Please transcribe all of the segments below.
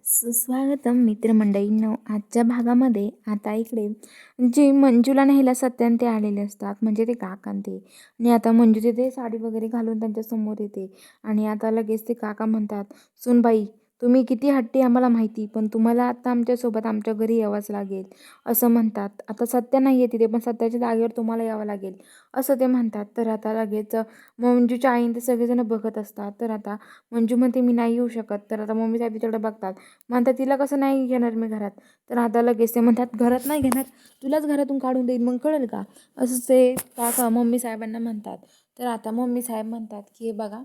सुस्वागतम मित्रमंडळींनो. आजच्या भागामध्ये आता इकडे जे मंजूला न्यायला सत्यान ते आलेले असतात, म्हणजे ते काका ते. आणि आता मंजू तिथे साडी वगैरे घालून त्यांच्या समोर येते आणि आता लगेच ते काका म्हणतात, "सुनबाई, तुम्ही किती हट्टी आम्हाला माहिती, पण तुम्हाला आता आमच्यासोबत आमच्या घरी यावंच लागेल," असं म्हणतात. आता सत्या नाही आहे तिथे, पण सत्याच्या जागेवर तुम्हाला यावं लागेल असं ते म्हणतात. तर आता लगेच मंजूच्या आईन ते सगळेजण बघत असतात. तर आता मंजू म्हणते, "मी नाही येऊ शकत." तर आता मम्मी साहेब तिच्याकडे बघतात, म्हणतात, "तिला कसं नाही घेणार मी घरात?" तर आता लगेच ते म्हणतात, "घरात नाही घेणार, तुलाच घरातून काढून देईन, मग कळेल का?" असं ते काका मम्मी साहेबांना म्हणतात. तर आता मम्मी साहेब म्हणतात की "हे बघा,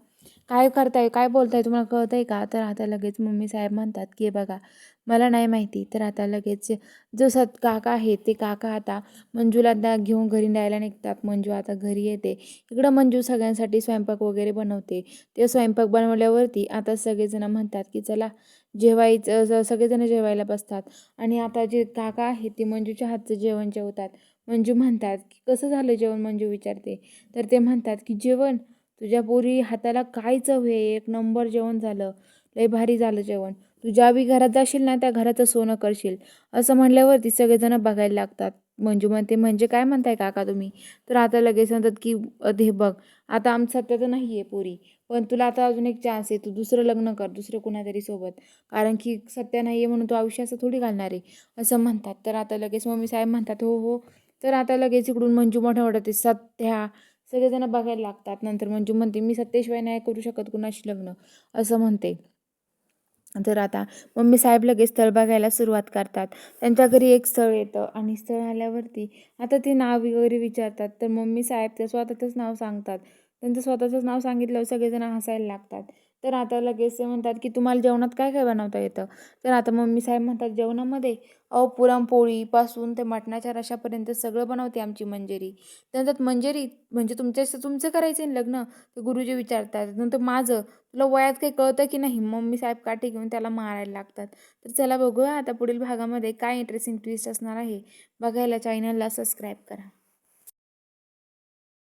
काय करताय, काय बोलताय, तुम्हाला कळतंय का?" तर आता लगेच मम्मी साहेब म्हणतात की "हे बघा, मला नाही माहिती." तर आता लगेच जो काका आहे ते काका आता मंजूला घेऊन घरी न्यायला निघतात. मंजू आता घरी येते. इकडं मंजू सगळ्यांसाठी स्वयंपाक वगैरे बनवते. ते स्वयंपाक बनवल्यावरती आता सगळेजण म्हणतात की "चला जेवायचं." सगळेजण जेवायला बसतात आणि आता जे काका आहेत ते मंजूच्या हातचं जेवण जेवतात. मंजू म्हणतात की "कसं झालं जेवण?" मंजू विचारते. तर ते म्हणतात की "जेवण, तुझ्या पोरी हाताला काय चव आहे, एक नंबर जेवण झालं, लय भारी झालं जेवण, तू ज्या बी घरात जाशील ना त्या घराचं सोनं करशील." असं म्हणल्यावरती सगळेजण बघायला लागतात. मंजू म्हणते, "म्हणजे काय म्हणताय काका तुम्ही?" तर आता लगेच म्हणतात की "हे बघ, आता आमचं सत्याचं नाही आहे पोरी, पण तुला आता अजून एक चान्स आहे, तू दुसरं लग्न कर दुसरं कुणातरी सोबत, कारण की सत्य नाही आहे म्हणून तू आयुष्य असं थोडी घालणार आहे," असं म्हणतात. तर आता लगेच मम्मी साहेब म्हणतात, "हो हो." तर आता लगेच इकडून मंजू मोठ्या मोठ्या ते सत्या सगळेजण बघायला लागतात. नंतर मंजू म्हणते, "मी सत्याशिवाय नाही करू शकत कुणाशी लग्न," असं म्हणते. तर आता मम्मी साहेब लगेच स्थळ बघायला सुरुवात करतात. त्यांच्या घरी एक स्थळ येतं आणि स्थळ आल्यावरती आता ते नाव वगैरे विचारतात. तर मम्मी साहेब ते स्वतःचंच नाव सांगतात. त्यांचं स्वतःचंच नाव सांगितल्यावर सगळेजण हसायला लागतात. तर आता लगेच ते म्हणतात की "तुम्हाला जेवणात काय काय बनवता येतं?" तर आता मम्मी साहेब म्हणतात, "जेवणामध्ये पुरणपोळीपासून ते मटणाच्या रशापर्यंत सगळं बनवते आमची मंजेरी." त्यांच्यात "मंजेरी म्हणजे तुमचं करायचं आहे लग्न?" तर गुरुजी विचारतात. नंतर "माझं, तुला वयात काही कळतं की नाही?" मम्मी साहेब काठी घेऊन त्याला मारायला लागतात. तर चला बघूया आता पुढील भागामध्ये काय इंटरेस्टिंग ट्विस्ट असणार आहे. बघायला चॅनलला सबस्क्राईब करा.